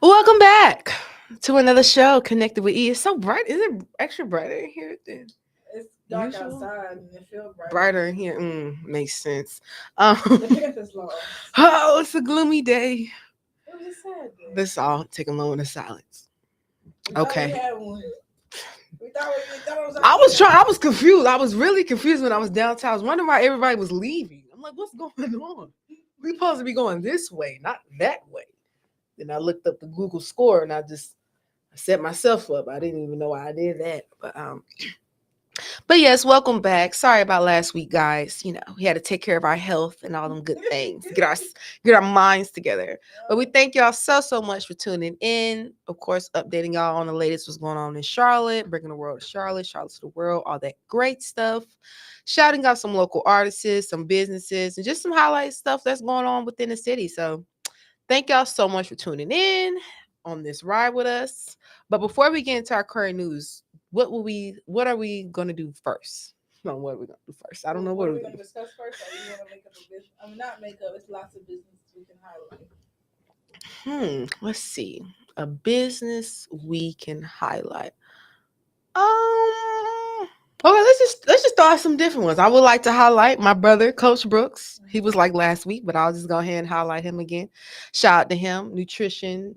Welcome back to another show, Connected with E. It's so bright. Is it extra brighter in here than It's dark usual? outside and it feels brighter in Brighter in here. here. Makes sense. The Um, cat is lost. oh, it's a gloomy day. It was a sad day. Let's all take a moment of silence. We thought we Okay. had one. We thought it was our I year. was confused. I was really confused when I was downtown. I was wondering why everybody was leaving. I'm like, what's going on? We supposed to be going this way, not that way. Then I looked up the Google score and I set myself up. I didn't even know why I did that. But yes, welcome back. Sorry about last week, guys. We had to take care of our health and all them good things. Get our minds together. But we thank y'all so much for tuning in. Of course, updating y'all on the latest what's going on in Charlotte, bringing the world to Charlotte, Charlotte to the world, all that great stuff. Shouting out some local artists, some businesses, and just some highlight stuff that's going on within the city. So thank y'all so much for tuning in on this ride with us. But before we get into our current news, what are we gonna do first? No, what are we gonna do first? I don't know What what are we're we gonna gonna discuss first? Or we want to make up a business? I mean, not make up. It's lots of business we can highlight. Let's see. A business we can highlight. Okay, let's just throw out some different ones. I would like to highlight my brother, Coach Brooks. He was like last week, but I'll just go ahead and highlight him again. Shout out to him. Nutrition.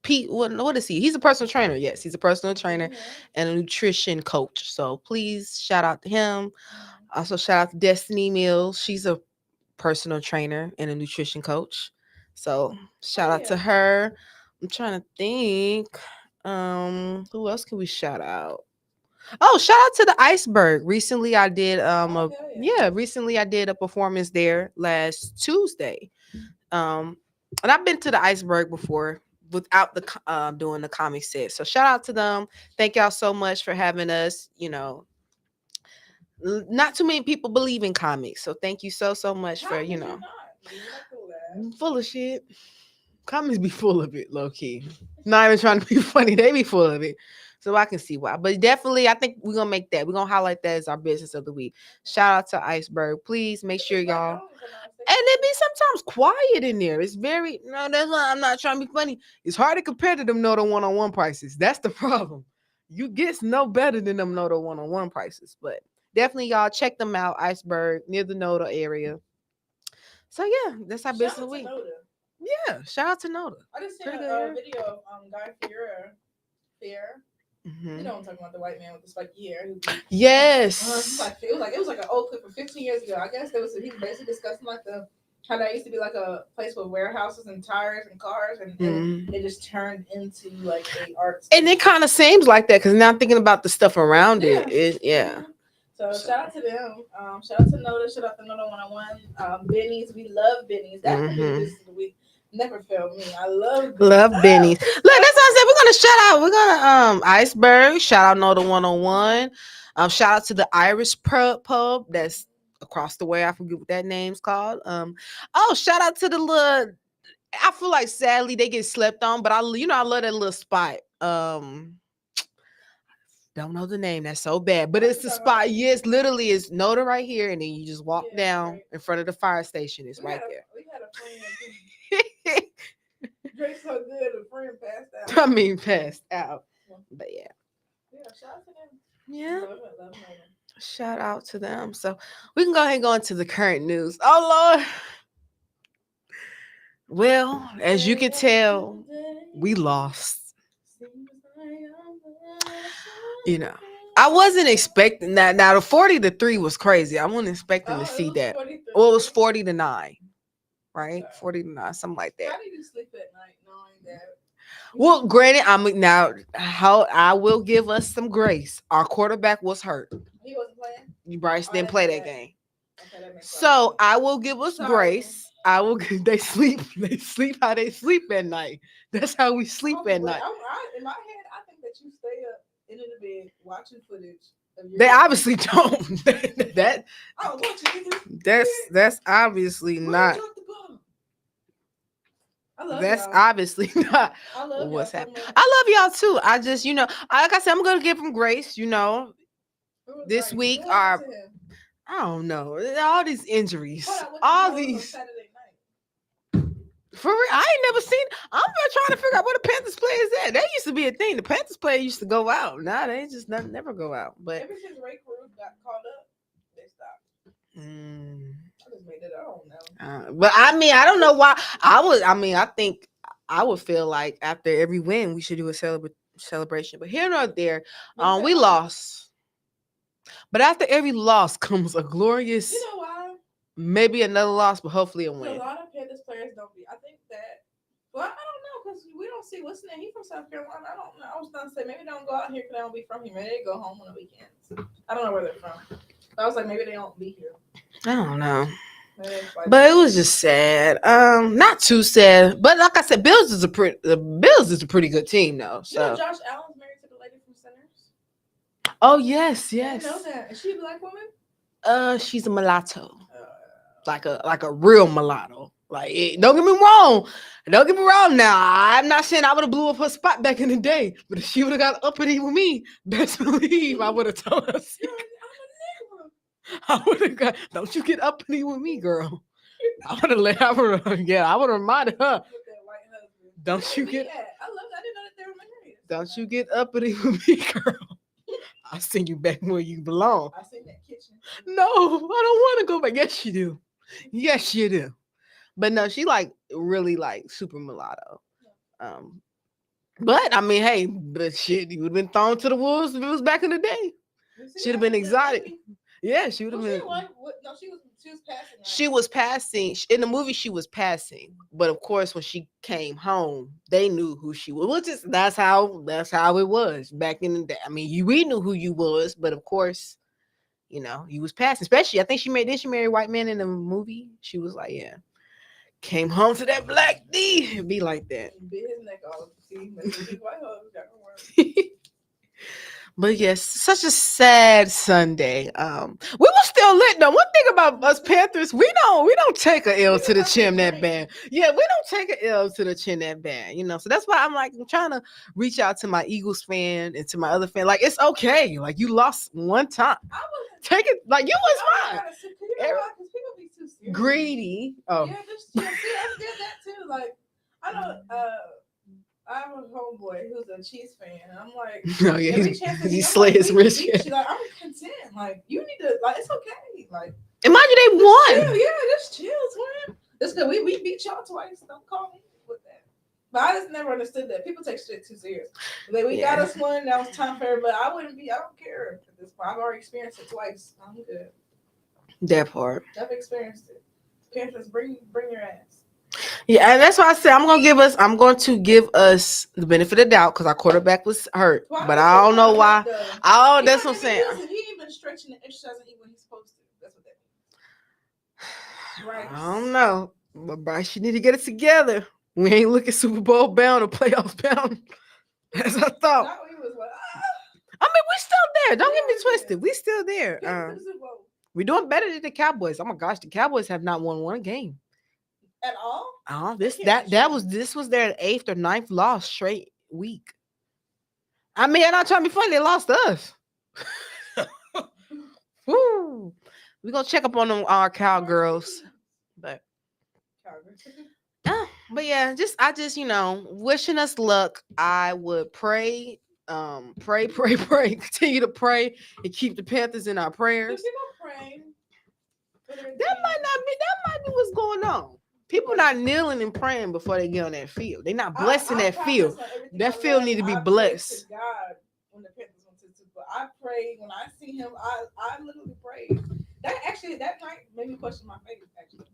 Pete, what is he? He's a personal trainer. Yes, he's a personal trainer and a nutrition coach. So please shout out to him. Also shout out to Destiny Mills. She's a personal trainer and a nutrition coach. So shout out to her. I'm trying to think. Who else can we shout out? Oh, shout out to the Iceberg. Recently I did recently I did a performance there last Tuesday. And I've been to the Iceberg before without the doing the comic set. So shout out to them. Thank y'all so much for having us. Not too many people believe in comics, so thank you so much for full of shit. Comics be full of it, low key. Not even trying to be funny, they be full of it. So I can see why. But definitely, I think we're gonna make that. We're gonna highlight that as our business of the week. Shout out to Iceberg. Please make sure y'all. And it be sometimes quiet in there. It's very no. That's why I'm not trying to be funny. It's hard to compare to them Noto one-on-one prices. That's the problem. You get no better than them Noto one-on-one prices. But definitely, y'all check them out. Iceberg near the Noto area. So yeah, that's our business of the week. Yeah, shout out to Noda. I just seen a video of Guy Fieri. You know what I'm talking about, the white man with the spiky hair. Yes. It was like an old clip from 15 years ago. I guess he's basically discussing like how that used to be like a place with warehouses and tires and cars, and it just turned into like a art. And it kind of seems like that because now I'm thinking about the stuff around it. So shout out to them. Shout out to Noda. Shout out to Noda 101. Benny's. We love Benny's. That could be the business of the week. Never failed me. I love Benny's. Look, that's what I said. We're gonna shout out. We're gonna Iceberg. Shout out Noda 101. Shout out to the Irish pub that's across the way. I forget what that name's called. Shout out to the little. I feel like sadly they get slept on, but I love that little spot. Don't know the name. That's so bad, but it's the spot. Yes, literally, it's Noda right here, and then you just walk down in front of the fire station. It's right there. We had a friend. Drink so good, a friend passed out. I mean, passed out. But yeah. Shout out to them. Yeah. Love shout out to them. So we can go ahead and go into the current news. Oh Lord. Well, as you can tell, we lost. I wasn't expecting that. Now the 40-3 was crazy. I wasn't expecting to see that. Well, it was 40-9. Right? 40-9, something like that. How do you sleep at night knowing that? Well, granted, how I will give us some grace. Our quarterback was hurt. He wasn't playing? Bryce didn't play that game. Okay, so I will give us grace. I will. They sleep how they sleep at night. That's how we sleep at night. In my head, I think that you stay up in the bed watching footage. They obviously don't. That's obviously not. That's y'all. Obviously not what's happening. I love y'all too. I just, like I said, I'm gonna give him grace. This week I don't know, all these injuries, all these. For real, I ain't never seen. I'm just trying to figure out where the Panthers players at. That used to be a thing. The Panthers player used to go out. Now they just never go out. But ever since Ray Carew got called up, they stopped. I just made it. I don't know. But I mean, I don't know why. I think I would feel like after every win, we should do a celebration. But here nor there, we lost. But after every loss comes a glorious. You know why? Maybe another loss, but hopefully a win. A lot of Panthers players don't be. I think that. Well, I don't know because we don't see what's the name. He's from South Carolina. I don't know. I was gonna say maybe they don't go out here because they don't be from here. Maybe they go home on the weekends. I don't know where they're from. But I was like, maybe they don't be here. I don't know. But it was just sad. Not too sad, but like I said, the Bills is a pretty good team though. So you know Josh Allen's married to the lady from Sinners. Oh yes. I didn't know that. Is she a black woman? She's a mulatto. Like a real mulatto. Like, don't get me wrong. Don't get me wrong now. I'm not saying I would have blew up her spot back in the day, but if she would have got uppity with me, best believe I would have told her. I would have got, don't you get uppity with me, girl. I would have let her, I would have reminded her. Don't you get, I love that. I didn't know that they were married. Don't you get uppity with me, girl. I'll send you back where you belong. I seen that kitchen. No, I don't want to go back. Yes, you do. Yes, you do. But no, she like really like super mulatto. But I mean, hey, but shit, you would have been thrown to the wolves if it was back in the day. Should have been exotic. Yeah, she would have been. No, she was passing. Right? She was passing in the movie. She was passing, but of course, when she came home, they knew who she was. Which is that's how it was back in the day. I mean, we knew who you was, but of course, you know, you was passing. Especially, I think she marry a white man in the movie. She was like, yeah, came home to that black D. It'd be like that. Bit his neck off. See, white But yes, such a sad Sunday. We were still lit though. One thing about us Panthers, we don't take a L to the chin that bad. Yeah, we don't take a L to the chin that bad. You know, so that's why I'm trying to reach out to my Eagles fan and to my other fan. Like, it's okay. Like, you lost one time. Take it. Like, you was fine. People be too serious. Greedy. Oh. Yeah, I did that too. Like, I know. I have a homeboy who's a Chiefs fan, and I'm like, oh yeah, he slay his wrist. She's like, I'm content. Like, you need to, like, it's okay. Like, imagine they won. Yeah, just chill, twin. It's good. We beat y'all twice. Don't call me with that. But I just never understood that. People take shit too serious. Like, we got us one. That was time for her, but I don't care at this point. I've already experienced it twice. I'm good. That part. I've experienced it. Panthers, bring your ass. Yeah, and that's why I said I'm going to give us the benefit of the doubt because our quarterback was hurt, but I don't know why. That's what I'm saying. He even stretching and exercising when he's supposed to. That's what that means. Right. I don't know, but Bryce, you need to get it together. We ain't looking Super Bowl bound or playoff bound, as I thought. I mean, we're still there. Don't get me twisted. We still there. We're doing better than the Cowboys. Oh my gosh, the Cowboys have not won one game. At all? This was their 8th or 9th loss straight week. I mean, I'm not trying to be funny. They lost us. Woo. We're gonna check up on our cowgirls, but yeah, I just wishing us luck. I would pray, continue to pray and keep the Panthers in our prayers. That might be what's going on. People not kneeling and praying before they get on that field. They're not blessing that field. That field need to be blessed. God, when the Panthers went to the Super Bowl, I prayed. When I see him, I literally prayed. That night made me question my faith. Actually.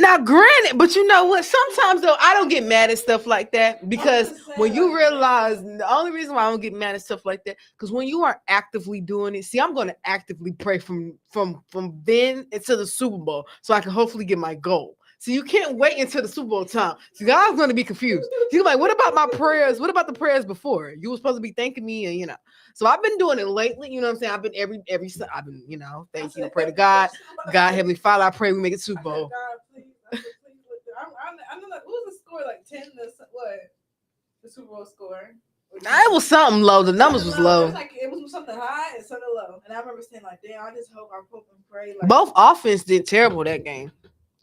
Now, granted, but you know what? Sometimes though, I don't get mad at stuff like that because when you realize the only reason why I don't get mad at stuff like that because when you are actively doing it, see, I'm going to actively pray from then until the Super Bowl so I can hopefully get my goal. So you can't wait until the Super Bowl time. So God's going to be confused. He's like, what about my prayers? What about the prayers before? You were supposed to be thanking me, and So I've been doing it lately. You know what I'm saying? I've been every I've been, thank you, pray to God. God, Heavenly Father, I pray we make it Super Bowl. God, please. I know that. What was the score? Like 10 to what? The Super Bowl score. It was something low. The numbers was low. It was something high and something low. And I remember saying like, damn, I just hope and pray. Like, both offense did terrible that game.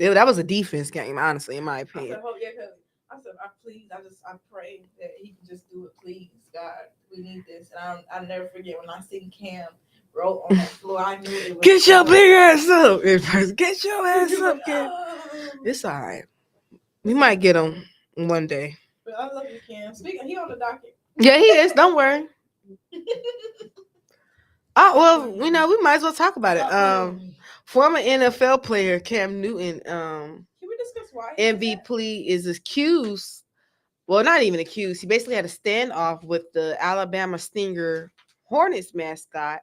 That was a defense game, honestly, in my I opinion. said, hope, yeah, because I said, I pray that he can just do it, please, God. We need this. And I'll never forget when I seen Cam roll on that floor. I knew it was Get your up. big ass up. Get your He ass was up, like, kid. oh. It's all right. We might get him one day. But I love you, Cam. Speaking, he on the docket. Yeah, he is. Don't worry. Oh well, we might as well talk about it. Stop playing with me. Former NFL player Cam Newton, Can we discuss why he did that? MVP is accused. Well, not even accused. He basically had a standoff with the Alabama Stinger Hornets mascot.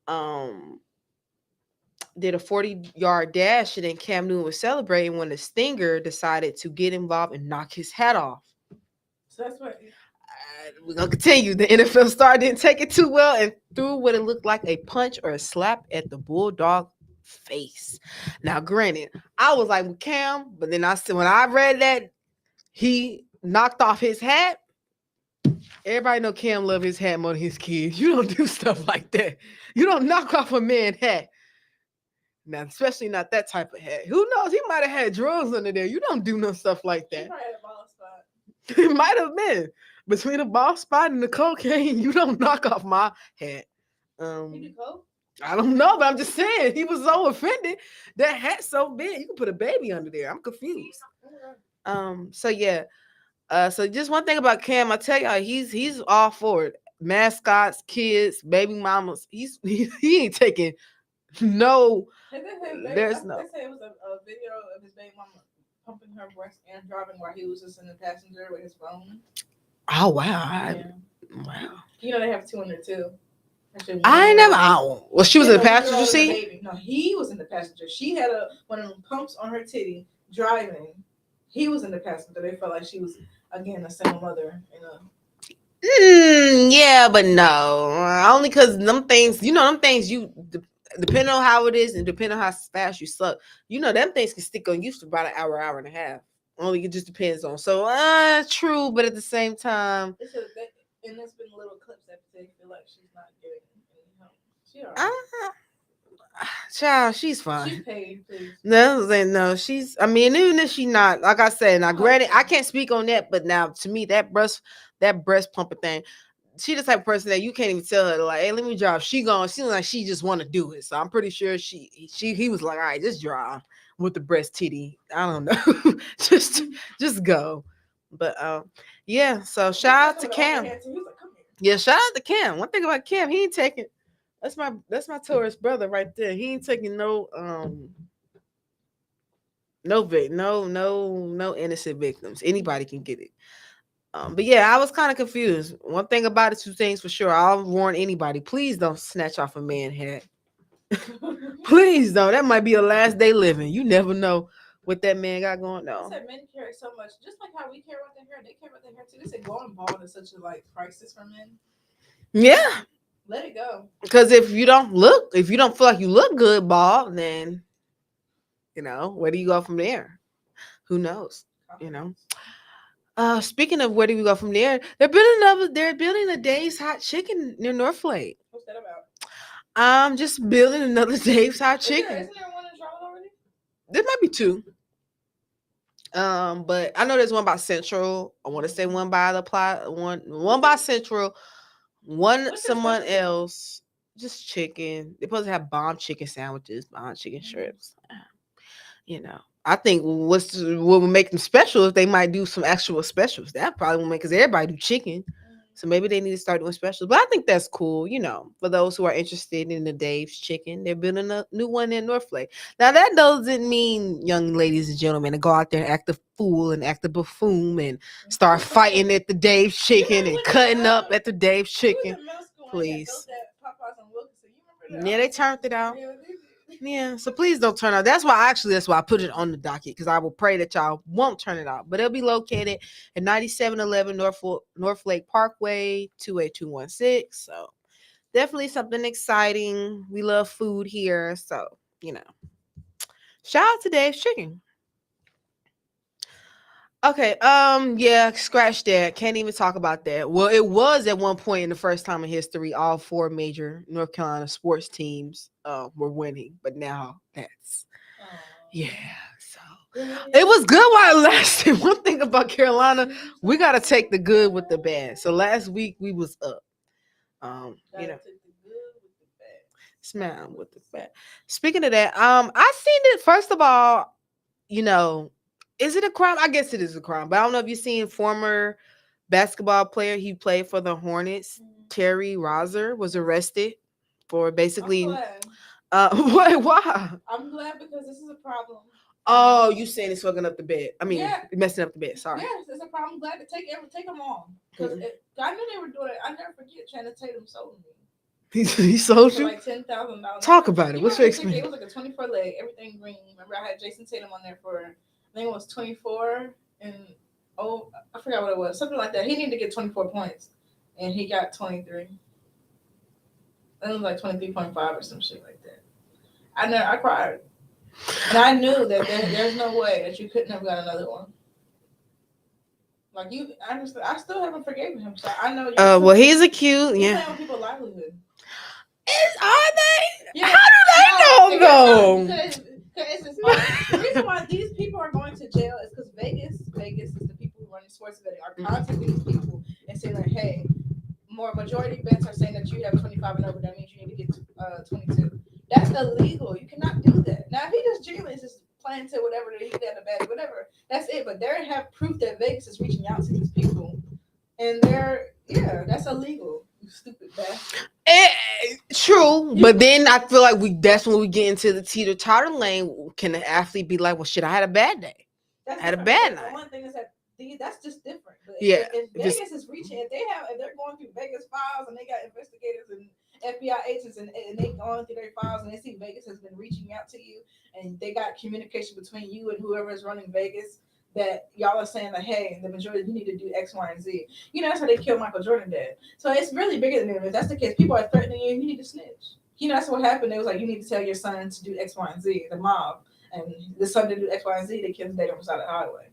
Um, did a 40-yard dash, and then Cam Newton was celebrating when the Stinger decided to get involved and knock his hat off. So that's what. We're gonna continue. The NFL star didn't take it too well and threw what it looked like a punch or a slap at the Bulldog face. Now, granted, I was like with Cam, but then I said when I read that he knocked off his hat, everybody know Cam love his hat more than his kids. You don't do stuff like that. You don't knock off a man's hat. Now, especially not that type of hat. Who knows? He might have had drugs under there. You don't do no stuff like He that. probably had a ball spot. It might have been between the ball spot and the cocaine. You don't knock off my hat. He do coke? I don't know, but I'm just saying he was so offended. That hat's so big, you can put a baby under there. I'm confused. So yeah. So just one thing about Cam, I tell y'all, he's all for it. Mascots, kids, baby mamas. He ain't taking no. There's no. They say it was a video of his baby mama pumping her breast and driving while he was just in the passenger with his phone. Oh wow! Yeah. Wow. You know they have two in there too. Actually, I never. Well, she was in the passenger seat. No, he was in the passenger. She had one of them pumps on her titty driving. He was in the passenger. They felt like she was again a single mother in a. Yeah, but no. Only because them things, them things depending on how it is and depending on how fast you suck, them things can stick on you for about an hour, hour and a half. Only it just depends on. So, true, but at the same time. And there's been little clips that they feel like she's not getting any help. She all right. Child, she's fine. She's paid, please. No, she's. I mean, even if she's not, like I said, now granted, I can't speak on that, but now to me, that breast pumping thing, she the type of person that you can't even tell her like, hey, let me drive. She seems like she just want to do it. So I'm pretty sure he was like, all right, just drive with the breast titty. I don't know, just go. But yeah. So shout out to Cam. Yeah, shout out to Cam. One thing about Cam, he ain't taking. That's my tourist brother right there. He ain't taking no innocent victims. Anybody can get it. But yeah, I was kind of confused. One thing about it, two things for sure. I'll warn anybody: please don't snatch off a man's head. Please don't. That might be a last day living. You never know what that man got going on. I said men carry so much, just like how we care about their hair. They care about their hair too. They said going bald is such a crisis for men. Yeah. Let it go. Because if you don't feel like you look good bald, then where do you go from there? Who knows? Speaking of where do we go from there, they're building a Dave's Hot Chicken near Northlake. What's that about? I'm just building another Dave's Hot Chicken. Isn't there one in Charlotte already? There might be two. But I know there's one by Central. I want to say one by the plot, one by Central, one someone else. Just chicken. They're supposed to have bomb chicken sandwiches, bomb chicken strips. I think what would make them special is they might do some actual specials. That probably will make, because everybody do chicken. So maybe they need to start doing specials. But I think that's cool, for those who are interested in the Dave's Chicken. They're building a new one in Northlake. Now, that doesn't mean, young ladies and gentlemen, to go out there and act a fool and act a buffoon and start fighting at the Dave's Chicken and cutting up at the Dave's Chicken. Please. Yeah, they turned it out. Yeah, so please don't turn out. That's why I put it on the docket, because I will pray that y'all won't turn it out. But it'll be located at 9711 Northlake Parkway, 28216. So definitely something exciting. We love food here. So, shout out to Dave's Chicken. Okay, yeah, scratch that. Can't even talk about that. Well, it was at one point in the first time in history, all four major North Carolina sports teams were winning, but now that's yeah. So It was good while it lasted. One thing about Carolina, we gotta take the good with the bad. So last week we was up. You know, Take the good with the bad. smack with the bad. Speaking of that, I seen it. First of all, you know, is it a crime? I guess it is a crime, but I don't know if you've seen former basketball player. He played for the Hornets. Terry Rozier was arrested for I'm basically. glad. Why? I'm glad because this is a problem. Oh, you saying it's fucking up the bed? I mean, Yeah. messing up the bed. Sorry. Yes, it's a problem. I'm glad to take them on because I knew they were doing it. I never forget Channing Tatum sold me He sold for you. like $10,000. Talk about it. You What's remember your the ticket? It experience? was like a 24 leg, everything green. Remember, I had Jason Tatum on there for I think it was 24 and I forgot what it was, something like that. He needed to get 24 points, and he got 23. It was like 23.5 or some shit like that. I cried, and I knew that there's no way that you couldn't have got another one. Like you, I still haven't forgiven him. So I know. Well, he's a cute. You're Yeah. playing with people's livelihood. Are they? Yeah. How do they know though? Because the reason why these people are going to jail is because Vegas is the people who run sports betting are contacting these people and saying like, hey, more majority bets are saying that you have 25 and over. That means you need to get 22. That's illegal. You cannot do that. Now, if he just genuinely is just playing to whatever he get in the bag, whatever, that's it. But they have proof that Vegas is reaching out to these people, and that's illegal. You stupid bastard. True, but then I feel like that's when we get into the teeter totter lane. Can an athlete be like, "Well, shit, I had a bad day. That's I had a different. bad The night." one thing is that that's just different. But Yeah, if Vegas is reaching, if they're going through Vegas files and they got investigators and FBI agents and they going through their files and they see Vegas has been reaching out to you and they got communication between you and whoever is running Vegas that y'all are saying that hey, the majority you need to do X, Y, and Z. You know that's how they killed Michael Jordan dead. So it's really bigger than that. If that's the case, people are threatening you. You need to snitch. You know that's what happened. It was like you need to tell your son to do X, Y, and Z. The mob and the son to do X, Y, and Z. They killed him dead on the side of the highway.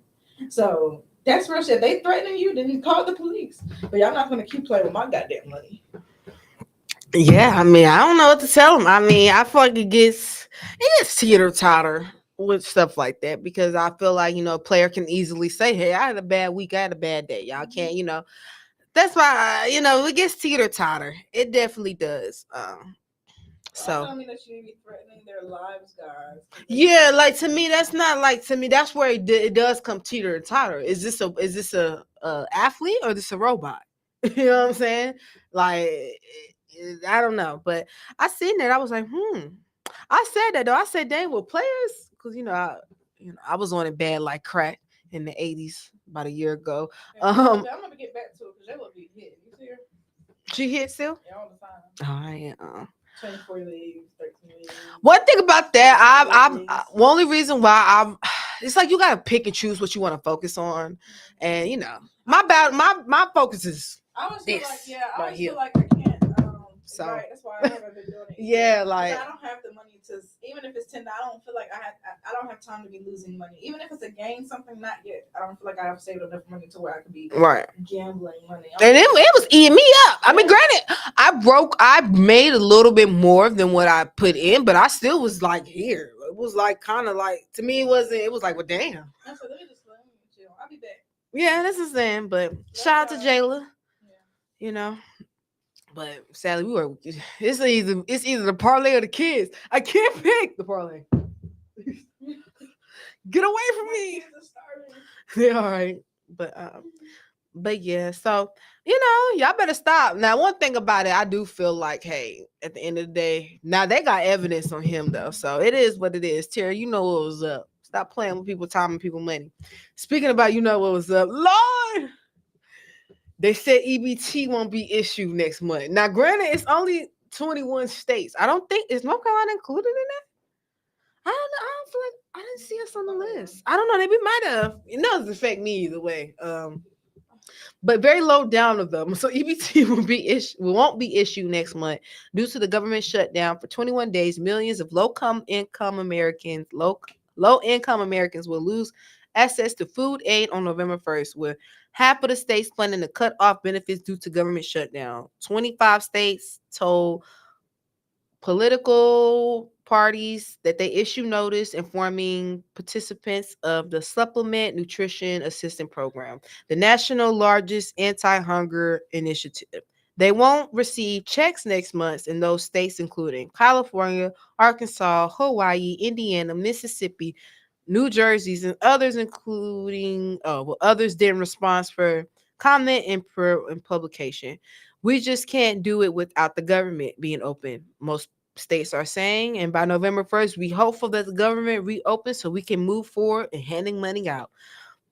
So that's real shit. They threatening you, then you call the police. But y'all not gonna keep playing with my goddamn money. Yeah, I mean, I don't know what to tell them. I mean, I feel like it gets teeter totter with stuff like that because I feel like a player can easily say, "Hey, I had a bad week, I had a bad day." Y'all can't, That's why it gets teeter totter. It definitely does. So I mean that you be threatening their lives, guys. yeah, like to me, that's not like to me. That's where it does come teeter and totter. Is this a athlete or is this a robot? You know what I'm saying? Like I don't know, but I seen that. I was like, I said that though. I said, dang, well, players, because I was on it bad like crack in the '80s about a year ago. I'm gonna get back to it because they will be hit. You see her? She hit still. Yeah, all the time. Oh, yeah. 24 leagues, 13 leagues. One thing about that, the only reason why it's like you gotta pick and choose what you want to focus on, and my focus is I always this feel like I always here. feel like I can't. So right, that's why I haven't been doing it. Yeah, like I don't have the money to even if it's 10. I don't feel like I don't have time to be losing money. Even if it's a gain something, not yet. I don't feel like I have saved enough money to where I could be right gambling money. And it was eating me up. I mean, granted, I made a little bit more than what I put in, but I still was like here. It was like kind of like to me, it was like, well, damn. I said, let me chill. I'll be back. Yeah, that's the same. But shout out to Jayla. Yeah. But sadly, it's either the parlay or the kids. I can't pick the parlay. Get away from me. They're all right. But yeah, so y'all better stop. Now, one thing about it, I do feel like, hey, at the end of the day, now they got evidence on him though. So it is what it is. Terry, you know what was up. Stop playing with people time and people money. Speaking about what was up, Lord. They said EBT won't be issued next month. Now, granted, it's only 21 states. I don't think is North Carolina included in that. I don't know. I don't feel like I didn't see us on the list. I don't know. They might have. It doesn't affect me either way. But very low down of them. So EBT won't be issued next month due to the government shutdown for 21 days. Millions of low income Americans will lose access to food aid on November 1st, with half of the states planning to cut off benefits due to government shutdown. 25 states told political parties that they issue notice informing participants of the Supplement Nutrition Assistance Program, the national largest anti-hunger initiative. They won't receive checks next month in those states including California, Arkansas, Hawaii, Indiana, Mississippi, New Jersey's, and others including others didn't respond for comment and publication. We just can't do it without the government being open. Most states are saying, and by November 1st, we hopeful that the government reopens so we can move forward and handing money out.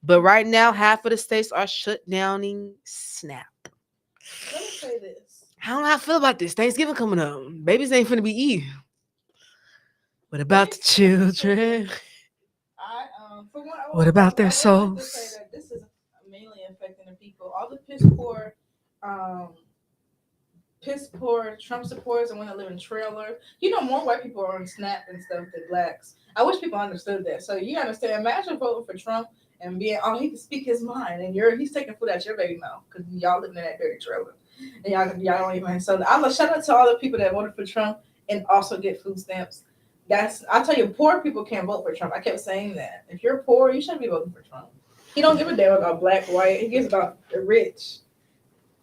But right now, half of the states are shut downing SNAP. Let me say this. How do I feel about this? Thanksgiving coming up. Babies ain't finna be eating. What about the children? For one, What about their I would like to say souls? that this is mainly affecting the people. All the um, piss poor Trump supporters and want to live in trailers. More white people are on Snap and stuff than blacks. I wish people understood that. So you understand? Imagine voting for Trump and being, oh, he can speak his mind, and he's taking food out your baby mouth because y'all living in that dirty trailer, and y'all don't even. So I'm gonna shout out to all the people that voted for Trump and also get food stamps. I tell you, poor people can't vote for Trump. I kept saying that. If you're poor, you shouldn't be voting for Trump. He don't give a damn about black, white. He gives about the rich.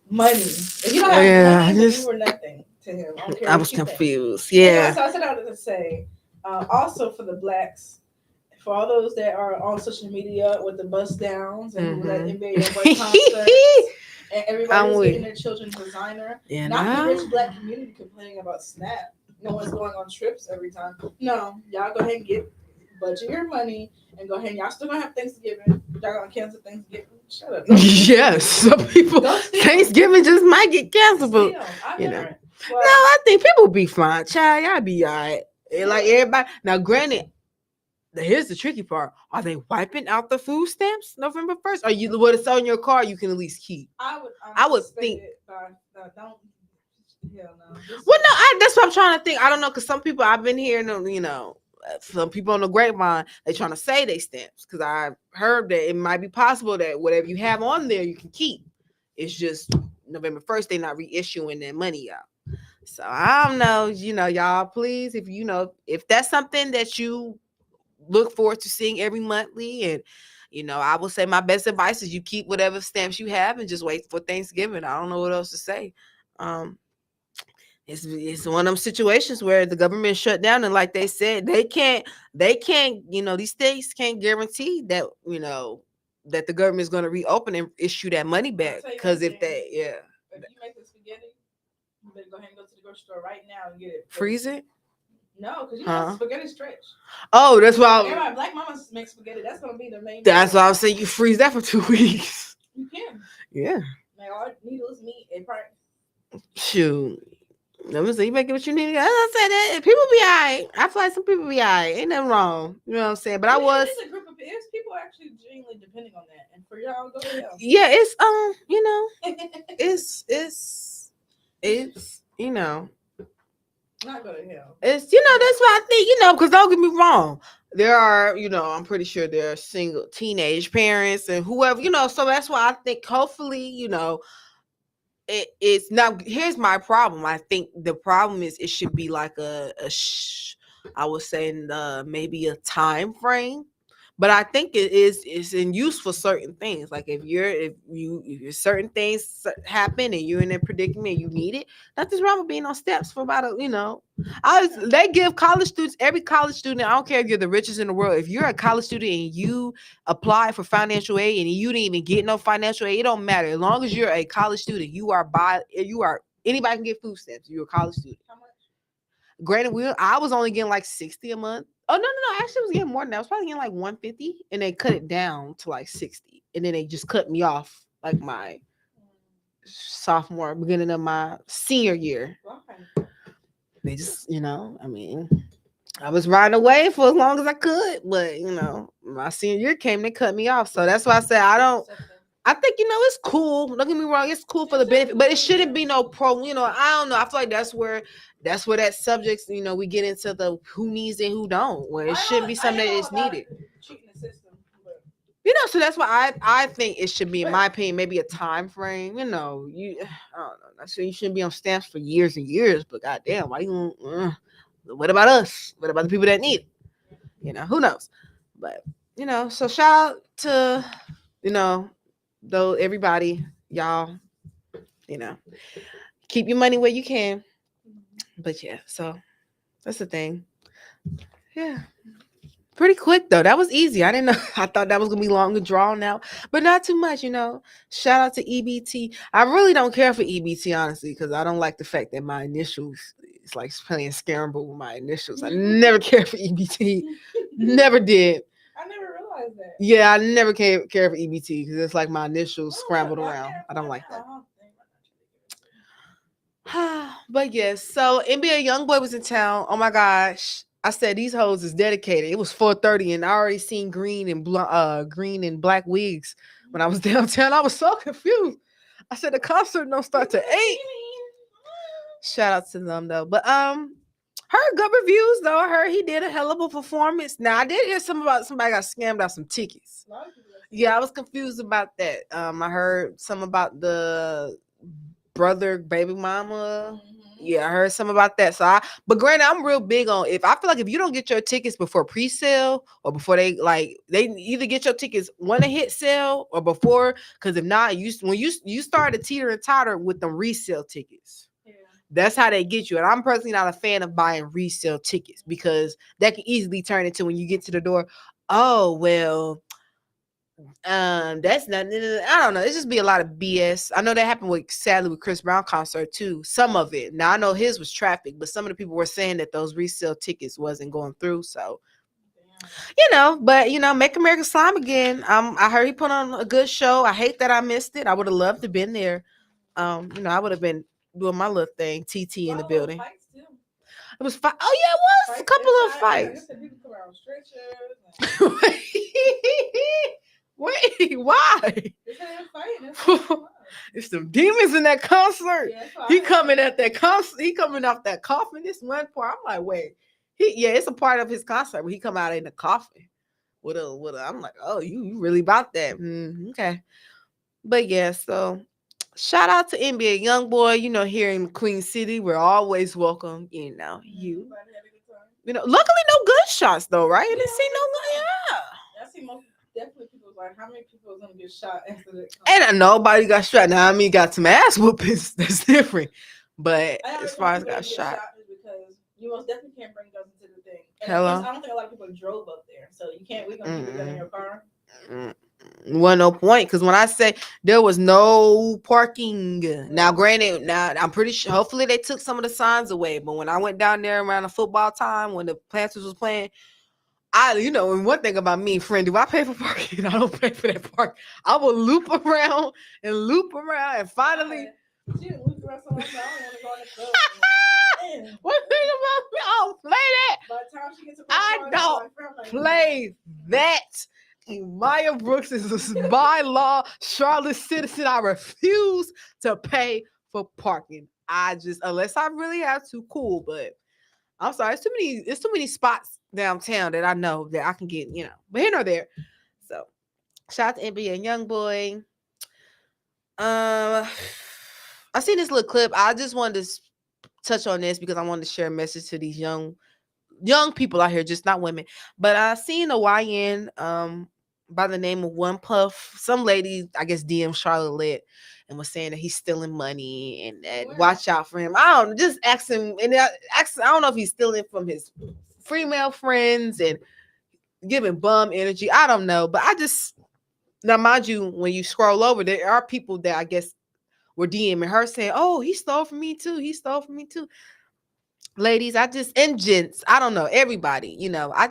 Money. If you don't have money, then you were nothing to him. I don't care. I what was you confused. think. Yeah. So I said I was to say, also for the blacks, for all those that are on social media with the bust downs and who let NBA Youngboy concerts, and everybody's getting their children designer. Not the rich black community complaining about Snap. No one's going on trips every time. No, y'all go ahead and get budget your money and go ahead. Y'all still gonna have Thanksgiving. Y'all gonna cancel Thanksgiving. Shut up. Yes, some people Thanksgiving just might get canceled, but no, I think people be fine. Child, y'all be all right. Like everybody. Now, granted, here's the tricky part: are they wiping out the food stamps November 1st? Or you what it's on your car you can at least keep? I would think. Don't. Hell no. Well, no, that's what I'm trying to think. I don't know because some people I've been hearing, some people on the grapevine they trying to say they stamps because I heard that it might be possible that whatever you have on there you can keep. It's just November 1st they're not reissuing their money out. So I don't know, y'all please if that's something that you look forward to seeing every monthly and I will say my best advice is you keep whatever stamps you have and just wait for Thanksgiving. I don't know what else to say. It's one of them situations where the government shut down and like they said they can't these states can't guarantee that that the government is going to reopen and issue that money back because if you make the spaghetti you better go ahead and go to the grocery store right now and get it. Freeze it. No, because you know spaghetti stretch. Oh, that's why everybody black mamas make spaghetti. That's gonna be the main. That's why I'm saying you freeze that for 2 weeks. You can. Yeah. Like all needles, meat, and part. Shoot. Let me see. You making what you need. As I said, that people be alright. I feel like some people be alright. Ain't nothing wrong. You know what I'm saying? But it's a group of people actually genuinely depending on that, and for y'all go to hell. Yeah, it's it's not go to hell. It's that's why I think because don't get me wrong. There are I'm pretty sure there are single teenage parents and whoever so that's why I think hopefully it's not. Here's my problem. I think the problem is it should be like I would say maybe a time frame, but I think it's in use for certain things. Like if certain things happen and you're in a predicament, you need it. Nothing's wrong with being on steps for about they give college students, every college student. I don't care if you're the richest in the world. If you're a college student and you apply for financial aid and you didn't even get no financial aid, it don't matter. As long as you're a college student, anybody can get food stamps. You're a college student. How much? Granted, I was only getting like 60 a month. Oh no! Actually, I was getting more than that. I was probably getting like 150, and they cut it down to like 60, and then they just cut me off like my sophomore, beginning of my senior year. Okay. They just, I was riding away for as long as I could, but my senior year came, they cut me off. So that's why I said I think it's cool. Don't get me wrong, it's cool for the benefit, but it shouldn't be no pro. I don't know. I feel like that's where that subjects. We get into the who needs and who don't. Where it shouldn't be something that is needed. Cheating the system, but. So that's why I think it should be, in my opinion, maybe a time frame. I don't know. So you shouldn't be on stamps for years and years. But goddamn, why you? what about us? What about the people that need it? Who knows? But so shout out to you know though everybody, y'all. You know, keep your money where you can. But yeah, so that's the thing. Yeah. Pretty quick though. That was easy. I didn't know. I thought that was gonna be long and drawn out, but not too much. Shout out to EBT. I really don't care for EBT honestly because I don't like the fact that my initials. It's like playing scramble with my initials. I never cared for EBT. Never did. I never realized that. Yeah, I never care for EBT because it's like my initials scrambled around. I don't like that. But yes, so NBA YoungBoy was in town. Oh my gosh. I said these hoes is dedicated. It was 4:30 and I already seen green and black wigs when I was downtown. I was so confused. I said the concert don't start till 8. Shout out to them though. But heard good reviews though. I heard he did a hell of a performance. Now I did hear something about somebody got scammed out some tickets. Yeah, I was confused about that. I heard some about the brother, baby mama. Yeah, I heard some about that. But granted, I'm real big on I feel like if you don't get your tickets before pre-sale or before they either get your tickets when they hit sale or before, because if not, when you start to teeter and totter with them resale tickets. Yeah. That's how they get you. And I'm personally not a fan of buying resale tickets because that can easily turn into when you get to the door, oh well. That's not. I don't know. It's just be a lot of BS. I know that happened sadly with Chris Brown concert too. Some of it. Now I know his was traffic, but some of the people were saying that those resale tickets wasn't going through. So, but Make America Slime Again. I heard he put on a good show. I hate that I missed it. I would have loved to have been there. I would have been doing my little thing. TT in the building. It was fight. Oh yeah, it was a couple of fights. Wait, why? It's some demons in that concert. Yeah, he coming at that concert. He coming off that coffin. This one part, I'm like, wait. It's a part of his concert where he come out in the coffin. With a. I'm like, oh, you really about that? Okay. But yeah, so shout out to NBA YoungBoy. Here in Queen City, we're always welcome. Luckily no gunshots though, right? I didn't see no. Yeah. I see most. Definitely people like how many people is gonna get shot after that? And nobody got shot. Now got some ass whoopings. That's different. But as far as got shot, because you most definitely can't bring guns into the thing. And hello. I don't think a lot of people drove up there, so you can't. We're gonna keep a gun in your car. Wasn't no point because when I say there was no parking. Now, granted, I'm pretty sure. Hopefully, they took some of the signs away. But when I went down there around the football time when the Panthers was playing. And one thing about me, friend, do I pay for parking? I don't pay for that park. I will loop around and finally. She loop around somewhere else. I don't want to go in the club. One thing about me, I don't play that. By the time she gets to I don't play that. Maya Brooks is by law Charlotte citizen. I refuse to pay for parking. Unless I really have to, cool. But I'm sorry, it's too many spots downtown that I know that I can get, but here nor there. So shout out to NBA YoungBoy. I seen this little clip. I just wanted to touch on this because I wanted to share a message to these young people out here, just not women. But I seen a YN by the name of One Puff. Some lady, I guess, DM Charlotte Lit and was saying that he's stealing money and that watch out for him. I don't know, just ask him. And I don't know if he's stealing from his female friends and giving bum energy. I don't know. But now mind you, when you scroll over, there are people that I guess were DMing her saying, oh, he stole from me too. He stole from me too. Ladies, and gents, I don't know, everybody, I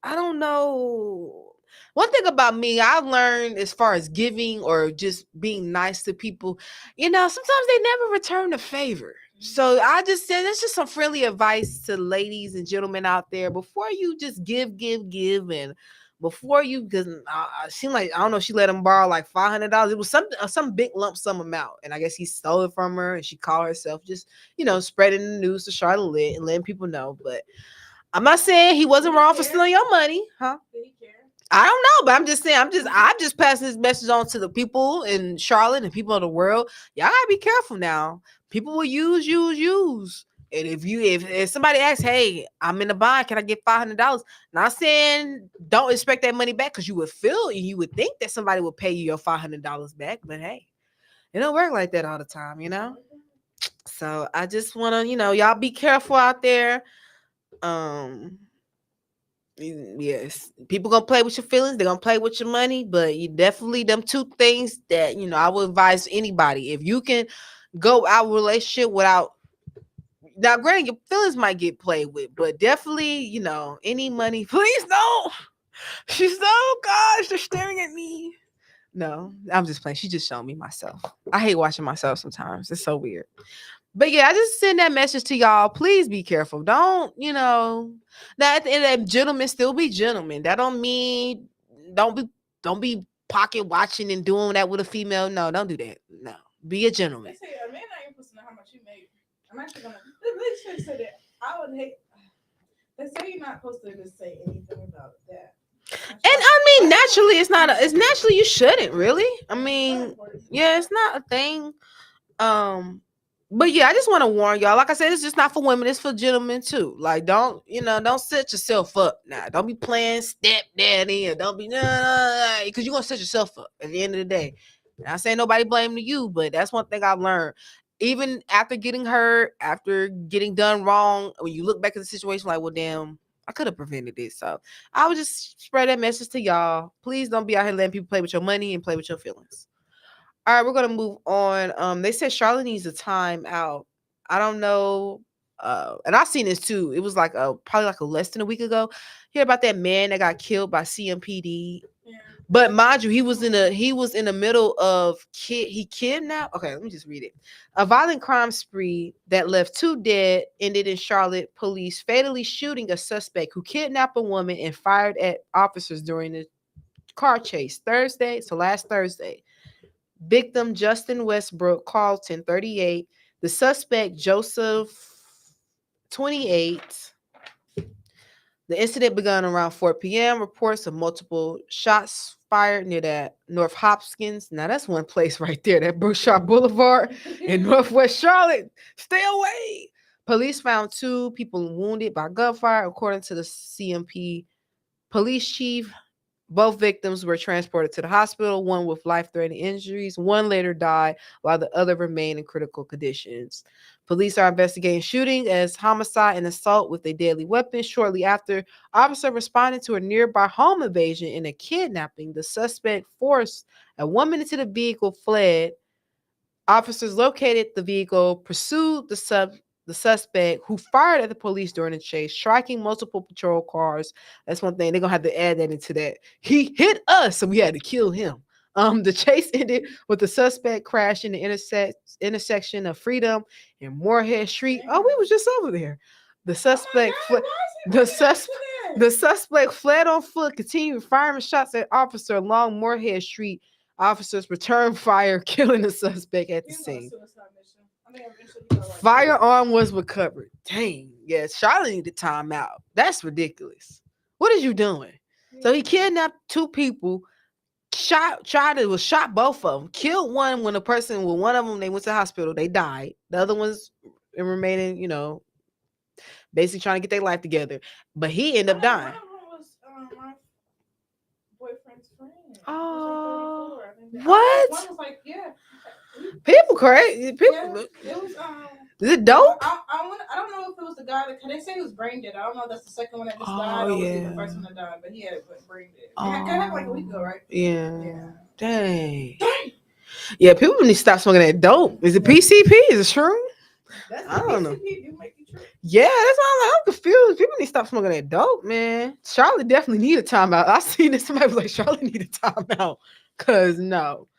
don't know. One thing about me, I've learned as far as giving or just being nice to people, sometimes they never return the favor. So I just said that's just some friendly advice to ladies and gentlemen out there before you just give, and before you, because it seemed like, I don't know, she let him borrow like $500. It was some big lump sum amount. And I guess he stole it from her and she called herself just, spreading the news to Charlotte and letting people know. But I'm not saying he wasn't wrong for stealing your money, huh? Did he care? I don't know, but I'm just saying. I'm just passing this message on to the people in Charlotte and people in the world. Y'all gotta be careful now. People will use. And if somebody asks, hey, I'm in a bind, can I get $500? Not saying don't expect that money back because you would feel and you would think that somebody would pay you your $500 back, but hey, it don't work like that all the time, you know. So I just want to, y'all be careful out there. Um, yes, people gonna play with your feelings. They're gonna play with your money, but you definitely them two things that I would advise anybody if you can go out of a relationship without. Now, granted, your feelings might get played with, but definitely, any money. Please don't. She's so gosh, they're staring at me. No, I'm just playing. She just showed me myself. I hate watching myself sometimes. It's so weird. But yeah, I just send that message to y'all. Please be careful. Don't, now at the end of that, gentlemen still be gentlemen. That don't mean don't be don't be pocket watching and doing that with a female. No, don't do that. No. Be a They gentleman. say a man not even supposed to know how much you make. I'm actually gonna. They should say that. I would hate. They say you're not supposed to just say anything about that. And I mean, naturally, it's naturally you shouldn't really. I mean, yeah, it's not a thing. But yeah, I just want to warn y'all. Like I said, it's just not for women, it's for gentlemen too. Like, don't set yourself up now. Don't be playing stepdaddy or don't be because you're gonna set yourself up at the end of the day. Not saying nobody blame you, but that's one thing I've learned. Even after getting hurt, after getting done wrong, when you look back at the situation, like, well, damn, I could have prevented this. So I would just spread that message to y'all. Please don't be out here letting people play with your money and play with your feelings. All right, we're gonna move on. They said Charlotte needs a timeout. I don't know. And I've seen this too. It was like probably like a less than a week ago. Hear about that man that got killed by CMPD. Yeah. But mind you, he was in the middle of he kidnapped. Okay, let me just read it. A violent crime spree that left 2 dead ended in Charlotte police fatally shooting a suspect who kidnapped a woman and fired at officers during the car chase Thursday. So last Thursday. Victim Justin Westbrook Carlton, 38. The suspect Joseph, 28. The incident began around 4 p.m. Reports of multiple shots fired near that North Hopkins. Now that's one place right there, that Brookshire Boulevard in Northwest Charlotte. Stay away. Police found 2 people wounded by gunfire, according to the CMP police chief. Both victims were transported to the hospital, one with life-threatening injuries. One later died, while the other remained in critical conditions. Police are investigating shooting as homicide and assault with a deadly weapon. Shortly after, officer responded to a nearby home invasion and a kidnapping. The suspect forced a woman into the vehicle, fled. Officers located the vehicle, pursued the suspect, who fired at the police during the chase, striking multiple patrol cars. That's one thing they're gonna have to add that into that. He hit us, so we had to kill him. The chase ended with the suspect crashing the intersection of Freedom and Moorhead Street. Oh, we was just over there. The suspect the suspect fled on foot, continued firing shots at officer along Moorhead Street. Officers returned fire, killing the suspect at the scene. Firearm was recovered. Dang, yes, Charlotte needed time out. That's ridiculous. What is you doing? So he kidnapped 2 people, was shot both of them, killed one when one of them they went to the hospital, they died. The other ones remaining, basically trying to get their life together. But he ended up dying. One of them was my boyfriend's friend. Oh, Like what? one was like, yeah. People crazy. People. Yeah, it was Is it dope? I don't know if it was the guy that they say he was brain dead. I don't know if that's the second one that just died or was it the first one that died, but he had brain dead. It happened like a week ago, right? Yeah. Dang. Yeah, people need to stop smoking that dope. Is it PCP? Is it shroom? I don't know. Yeah, that's why I'm confused. People need to stop smoking that dope, man. Charlotte definitely need a timeout. I seen this. Somebody was like, Charlotte need a timeout. Cause no.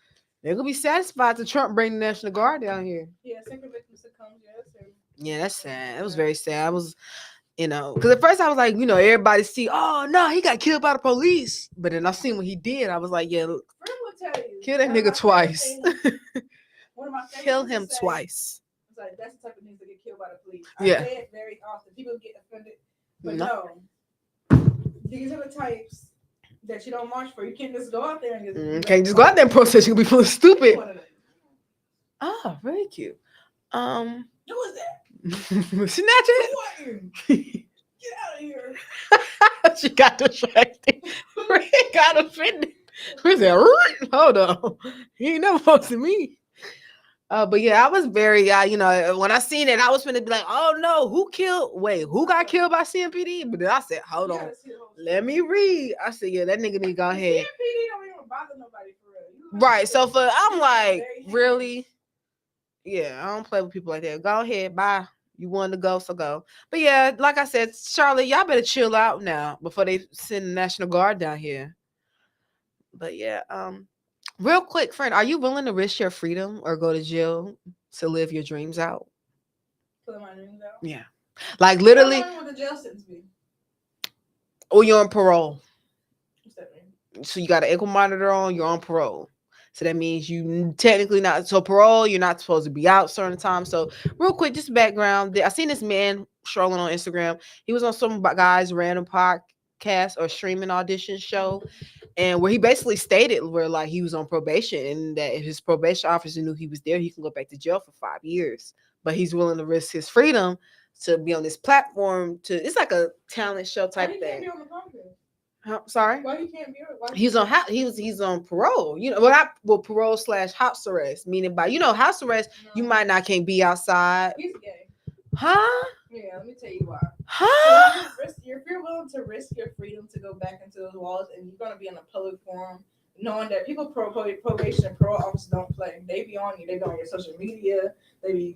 They're gonna be satisfied to Trump bring the National Guard down here. Yeah, second victim succumbed. Yeah, that's sad. It was very sad. I was, because at first I was like, everybody see, oh no, he got killed by the police. But then I seen what he did. I was like, yeah, look, kill that nigga twice. Kill him twice. Like, that's the type of niggas that get killed by the police. Yeah. I say it very often. People get offended, but no. These are the types that you don't march for. You can't just go out there and just Can't just go out there and protest. You'll be feeling stupid. One of them. Oh, very cute. Who was that? Snatch Who it. are you? Get out of here. She got distracted. Red got offended. Red said, hold on. He ain't never posted me. But yeah, I was very, when I seen it, I was gonna be like, oh no, who got killed by CMPD? But then I said, hold on, let me read. I said, yeah, that nigga need to go ahead. CMPD don't even bother nobody for real. Right. So I'm like, really? Yeah, I don't play with people like that. Go ahead, bye. You wanted to go, so go. But yeah, like I said, Charlotte, y'all better chill out now before they send the National Guard down here. But yeah, real quick, friend, are you willing to risk your freedom or go to jail to live your dreams out? Live my dreams out. Yeah, like literally. How long would the jail sentence be? Or you're on parole. What's that mean? So you got an ankle monitor on. You're on parole. So that means you technically not. So parole, you're not supposed to be out certain times. So real quick, just background. I seen this man strolling on Instagram. He was on some guy's random podcast or streaming audition show, and where he basically stated where like he was on probation and that if his probation officer knew he was there, he can go back to jail for 5 years. But he's willing to risk his freedom to be on this platform. It's like a talent show type thing. Be on the podcast? Sorry. Why he can't be? He's on parole. Parole / house arrest. Meaning by house arrest, you might not can't be outside. He's gay. Huh? Yeah, let me tell you why. Huh? So if you're willing to risk your freedom to go back into those walls, and you're gonna be in a public forum, knowing that people probation and parole officers don't play. They be on you. They be on your social media. He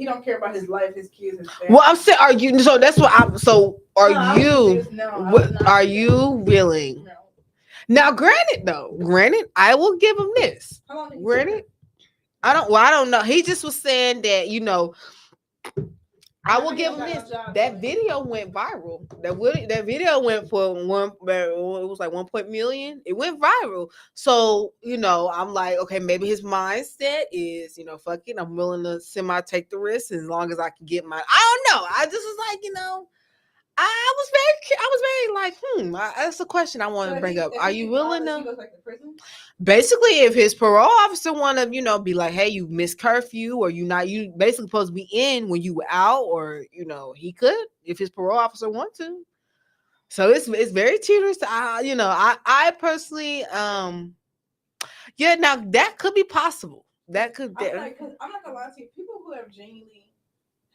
don't care about his life, his kids, his family. Well, I'm saying, are you? So that's what I'm. So are you? Are you willing? No. Now, granted, I will give him this. How long did he Granted, I don't know. He just was saying that I will give him this. That video went viral. That video went for it was like 1 million. It went viral. So, I'm like, okay, maybe his mindset is, fuck it. I'm willing to take the risk as long as I can get my. I don't know. I just was like, I was very like, that's a question I want to bring up. Are you willing to? He goes back to prison? Basically, if his parole officer want to, be like, hey, you missed curfew, or you basically supposed to be in when you were out, or he could if his parole officer want to. So it's very tedious. I personally, yeah. Now that could be possible. That could. I'm not gonna lie to you. People who have genuinely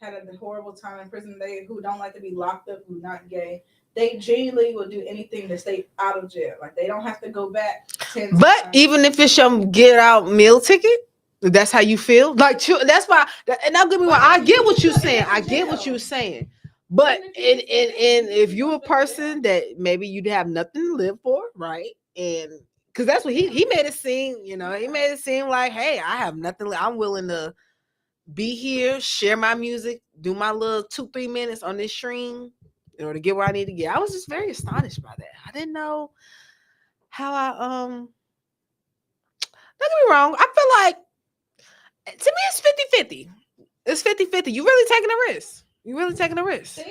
had a horrible time in prison, who don't like to be locked up, who not gay, they genuinely will do anything to stay out of jail. Like they don't have to go back 10 times. But even if it's your get out meal ticket, that's how you feel. Like that's why. And now give me one. I get what you're saying. I get what you're saying. But if you're a person that maybe you'd have nothing to live for, right? And because that's what he made it seem. He made it seem like, hey, I have nothing. I'm willing to be here, share my music, do my little 2-3 minutes on this stream in order to get where I need to get. I was just very astonished by that. I didn't know how don't get me wrong. I feel like to me it's 50-50. It's 50-50. You really taking a risk. So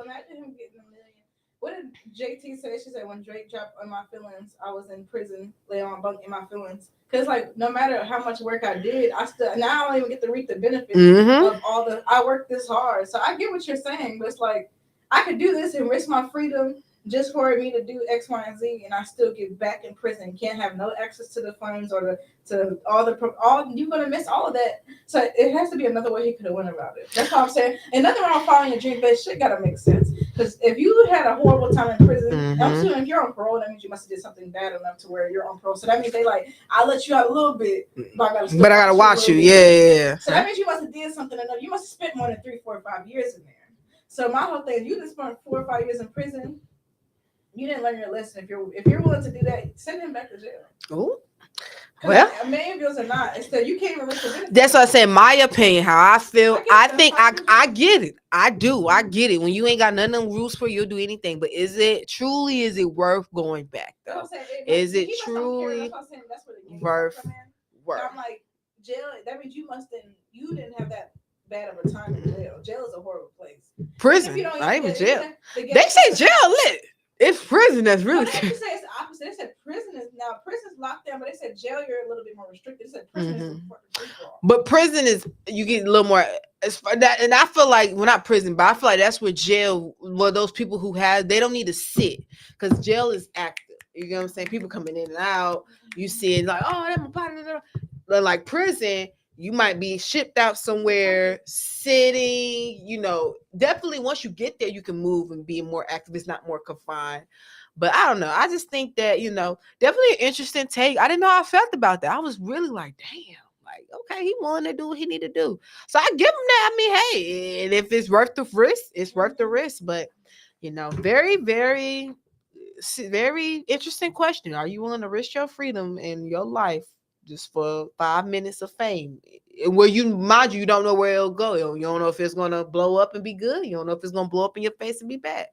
imagine him getting $1 million. What did JT say? She said when Drake dropped On My Feelings, I was in prison, laying on bunk in my feelings. Because like no matter how much work I did, I don't even get to reap the benefits of all I worked this hard. So I get what you're saying, but it's like I could do this and risk my freedom just for me to do X, Y, and Z, and I still get back in prison. Can't have no access to the funds or to all. You're gonna miss all of that. So it has to be another way he could have went about it. That's all I'm saying. And nothing wrong with following your dream, but shit gotta make sense. Because if you had a horrible time in prison, I'm assuming if you're on parole, that means you must have did something bad enough to where you're on parole. So that means they like, I'll let you out a little bit, but I gotta watch you. Yeah. So that means you must have did something enough. You must have spent more than 3, 4, 5 years in there. So my whole thing, you just spent 4 or 5 years in prison. You didn't learn your lesson. If you're willing to do that, send him back to jail. Oh, well, a million bills are not. Instead, you can't even risk the benefits. That's what I said. My opinion, how I feel. I think I get it. I do. I get it. When you ain't got nothing rules for, you'll do anything. But is it worth going back though? Is it truly worth? I'm like, jail. That means you didn't have that bad of a time in jail. Jail is a horrible place. Prison, not even jail. They say jail lit. It's prison that's really. They say it's the opposite. They said prison's locked down, but they said jail you're a little bit more restricted. They said prison is Mhm. for free for all. But prison is you get a little more as far that, and I feel like well not prison, but I feel like that's where jail. Well, those people who have they don't need to sit because jail is active. You know what I'm saying? People coming in and out. You see it like oh that's my partner. But like prison, you might be shipped out somewhere, sitting. You know, definitely once you get there, you can move and be more active. It's not more confined. But I don't know. I just think that definitely an interesting take. I didn't know how I felt about that. I was really like, damn. Like, okay, he willing to do what he need to do. So I give him that. I mean, hey, and if it's worth the risk, it's worth the risk. But very, very, very interesting question. Are you willing to risk your freedom and your life just for 5 minutes of fame? Where you mind you don't know where it'll go. You don't know if it's gonna blow up and be good. You don't know if it's gonna blow up in your face and be bad.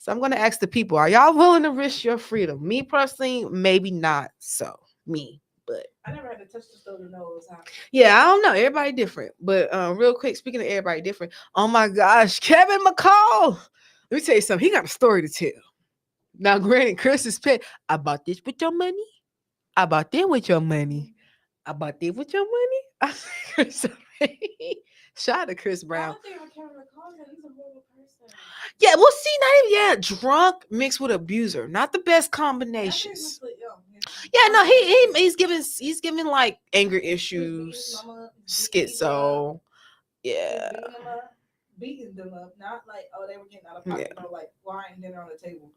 So I'm gonna ask the people: are y'all willing to risk your freedom? Me personally, maybe not. So me. But I never had to touch the stove to know it was hot. yeah, I don't know. Everybody different. But real quick, speaking of everybody different, oh my gosh, Kevin McCall. Let me tell you something. He got a story to tell. Now, granted, Chris is pet. I bought this with your money. I bought that with your money. I bought that with your money. Shout out to Chris Brown. I think Kevin McCall said he's a horrible person. Yeah, well, see, not even drunk mixed with abuser. Not the best combinations. Yeah, no, he's giving like anger issues, schizo. Yeah. Beating them up, not like they were getting out of pocket, but like lying dinner on the table.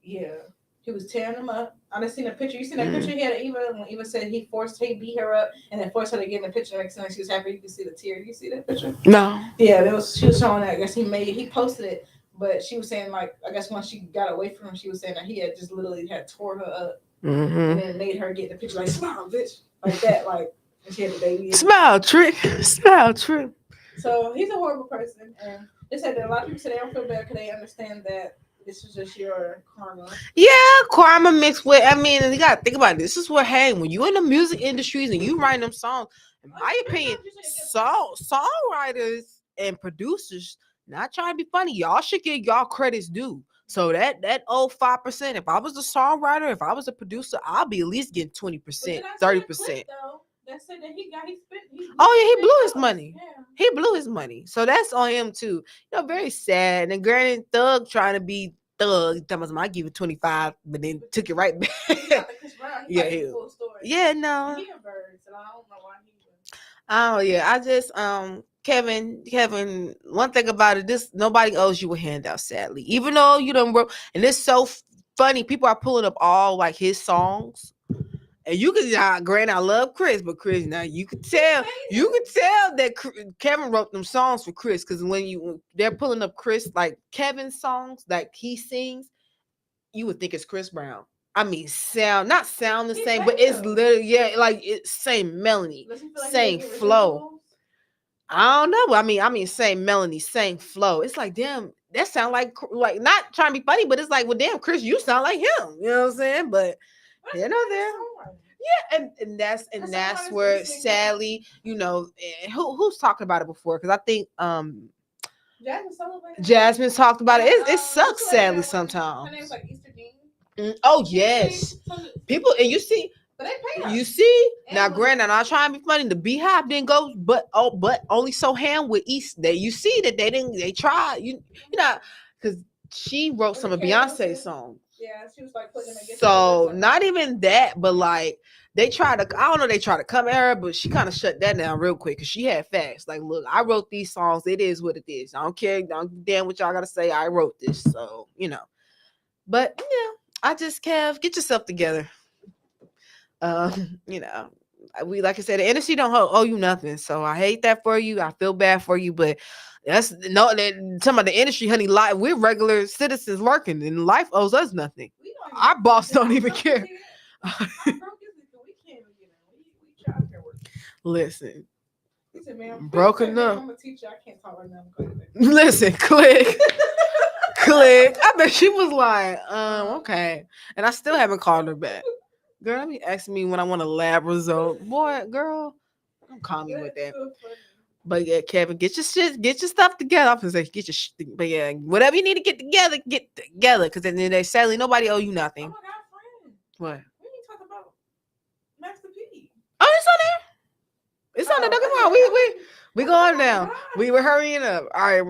Yeah, he was tearing them up. I done seen a picture. You seen that picture he had of Eva when Eva said he beat her up and then forced her to get in the picture next time she was happy. You can see the tear. You see that picture? No. Yeah, she was showing that. I guess he posted it, but she was saying like I guess once she got away from him, she was saying that he had just literally had tore her up and then made her get in the picture like smile, bitch, like that, like and she had the baby. Smile trick. So he's a horrible person, and they said that a lot of people say they don't feel bad because they understand that this is just your karma. Yeah, karma mixed with. I mean, you gotta think about it. This is what when you in the music industries and you writing them songs. In my opinion, songwriters and producers not trying to be funny. Y'all should get y'all credits due. So that old 5%. If I was a songwriter, if I was a producer, I'll be at least getting 20%, 30%. That said that he spent. Oh yeah, he blew his money. Yeah. He blew his money. So that's on him too. Very sad. And granted, Thug trying to be Thug. I give it 25, but then took it right back. Yeah, full story. Yeah, no. He a bird, so I don't know why he was. Oh yeah, I just Kevin. One thing about it, nobody owes you a handout. Sadly, even though you done wrote, and it's so funny. People are pulling up all like his songs. And you can, granted, I love Chris, but Chris, now you could tell that Kevin wrote them songs for Chris, because when they're pulling up Chris, like Kevin's songs, like he sings, you would think it's Chris Brown. I mean, not sound the same, but it's literally like it's same melody, same flow. I don't know. I mean, same melody, same flow. It's like, damn, that sound like not trying to be funny, but it's like, well, damn, Chris, you sound like him. You know what I'm saying? But there. Yeah, and that's where sadly, who's talking about it before? Because I think Jasmine's talked about it. It sucks sadly sometimes. Her name's like Easter Jean. Oh yes, people, and you see. But they pay her. You see, now granted, I'm not trying to be funny. The Beehive didn't go, but only so ham with East. You see that they didn't. They tried. You know, because she wrote some of Beyonce's songs. Yeah, she was like putting them against. So not even that, but like they tried to. I don't know. They tried to come at her, but she kind of shut that down real quick because she had facts. Like, look, I wrote these songs. It is what it is. I don't care. Don't damn what y'all gotta say. I wrote this, so But I just Kev, get yourself together. We like I said, the industry don't owe you nothing. So I hate that for you. I feel bad for you, but that's that some of the industry, honey. Life, we're regular citizens working, and life owes us nothing. Our boss don't even care. Listen, broken up. I'm a teacher. I can't talk right now. Listen, click. I bet she was like, okay, and I still haven't called her back. Girl, be asking me when I want a lab result. Boy, girl, don't call me with that. So but yeah, Kevin, get your stuff together. I'm gonna say get your but yeah, whatever you need to get together. Because then they sadly nobody owe you nothing. Oh my God, What? We didn't talk about Master P. Oh, it's on there. It's on there. Don't get me wrong. We going down. We were hurrying up. All right,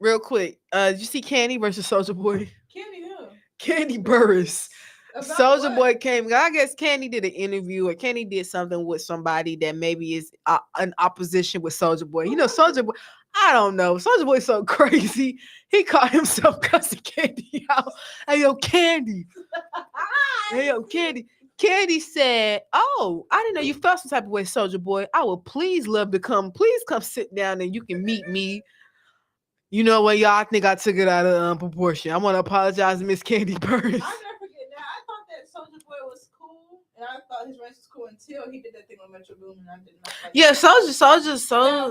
real quick. Did you see Candy versus Soldier Boy? Candy who? Candy Burris. About Soldier what? Boy came. I guess Candy did an interview, or Candy did something with somebody that maybe is in opposition with Soldier Boy. You know, Soldier Boy. I don't know. Soldier Boy's so crazy. He caught himself cussing Candy out. Hey yo, Candy. Hey yo, Candy. Candy said, "Oh, I didn't know you felt some type of way, Soldier Boy. I would please love to come. Please come sit down and you can meet me. You know what, y'all? I think I took it out of proportion. I want to apologize to Miss Candy Burris." I'll never forget that. I thought that Soldier Boy was cool, and I thought his race was cool until he did that thing on Metro Boom, and I did not like Yeah, it.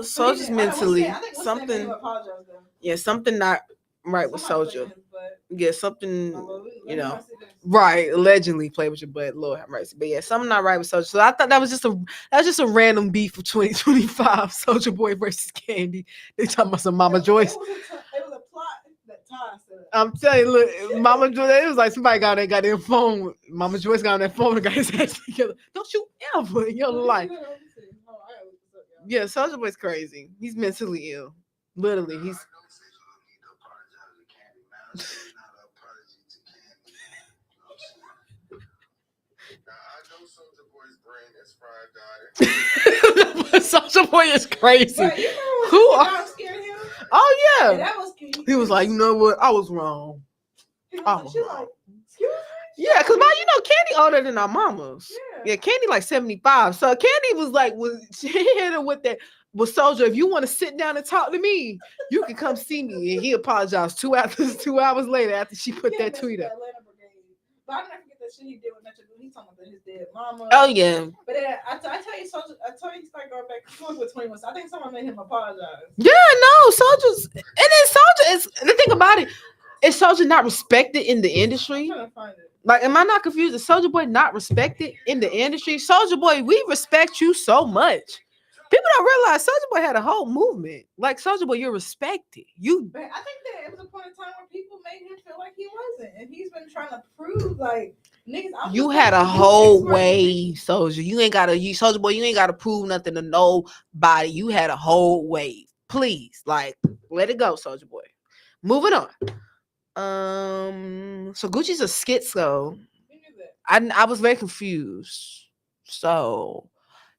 Soldier's mentally I think something. apologize though. Yeah, something not right with Somebody Soldier. played his butt. Yeah, something. Let You me know. not see this. Right, allegedly played with your butt, Lord have mercy. But yeah, something not right with Soldier. So I thought that was just a random beef of 2025. Soldier Boy versus Candy. They talking about some Mama Joyce. It was a plot that Ty said. I'm telling you, look, Mama Joyce. It was like somebody got on that goddamn phone. Mama Joyce got on that phone and got his ass together. Don't you ever in your life. Yeah, Soldier Boy's crazy. He's mentally ill. Literally, he's. Soldier Boy is crazy. But you know Who are scared him? Oh yeah. And that was cute. He was like, you know what? I was wrong. She was Oh. like, excuse me? Yeah, because Candy older than our mamas. Yeah, Candy like 75. So Candy was like, she hit her with that. Well, Soldier, if you want to sit down and talk to me, you can come see me. And he apologized 2 hours later after she put that tweet up. But I never forget that shit he did with Metro Boomin. He's talking about his dead mama. Oh yeah. But then I tell you, Soldier, I tell you, he started going back and forth with 21. So I think someone made him apologize. Yeah, no, Soldier's, and then Soldier is the thing about it. Is Soldier not respected in the industry? I'm trying to find it. Like, am I not confused? Is Soldier Boy not respected in the industry? Soldier Boy, we respect you so much. People don't realize Soldier Boy had a whole movement. Like, Soldier Boy, you're respected. But I think that it was a point in time where people made him feel like he wasn't, and he's been trying to prove like niggas. You had a whole wave, Soldier. You ain't gotta, Soldier Boy. You ain't gotta prove nothing to nobody. You had a whole wave. Please, like, let it go, Soldier Boy. Moving on. So Gucci's a schizo. I was very confused. So,